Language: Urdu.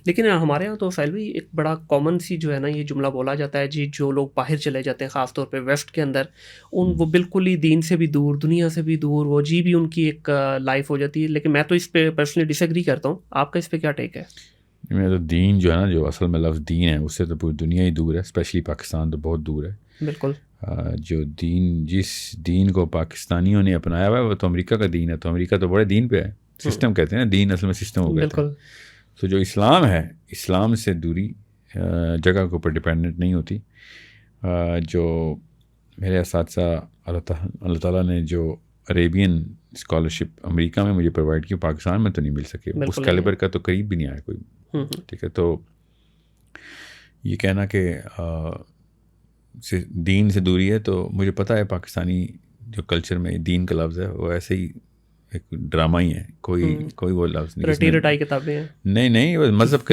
لیکن ہمارے یہاں تو سیلوی ایک بڑا کامن سی جو ہے نا یہ جملہ بولا جاتا ہے جی، جو لوگ باہر چلے جاتے ہیں خاص طور پہ ویسٹ کے اندر، وہ بالکل ہی دین سے بھی دور، دنیا سے بھی دور، وہ عجیب ہی ان کی ایک لائف ہو جاتی ہے. لیکن میں تو اس پہ پرسنلی ڈس ایگری کرتا ہوں. آپ کا اس پہ کیا ٹیک ہے؟ میں تو دین جو ہے نا، جو اصل میں لفظ دین ہے، اس سے تو پوری دنیا ہی دور ہے، اسپیشلی پاکستان تو بہت دور ہے. بالکل. جو دین، جس دین کو پاکستانیوں نے اپنایا ہوا ہے وہ تو امریکہ کا دین ہے. تو امریکہ تو بڑے دین پہ ہے. سسٹم کہتے ہیں نا، دین اصل میں سسٹم کو کہتے ہیں. بالکل. تو جو اسلام ہے، اسلام سے دوری جگہ کے اوپر ڈپینڈنٹ نہیں ہوتی. جو میرے اساتذہ اللہ تعالیٰ نے جو عریبین اسکالرشپ امریکہ میں مجھے پرووائڈ کی، پاکستان میں تو نہیں مل سکے. اس کیلیبر کا تو قریب بھی نہیں آیا کوئی. ٹھیک ہے. تو یہ کہنا کہ دین سے دوری ہے، تو مجھے پتہ ہے پاکستانی جو کلچر میں دین کا لفظ ہے وہ ایسے ہی ایک ڈرامہ ہی ہے. کوئی وہ لفظ نہیں. رٹی رٹائی کتابیں ہیں. نہیں، وہ مذہب کے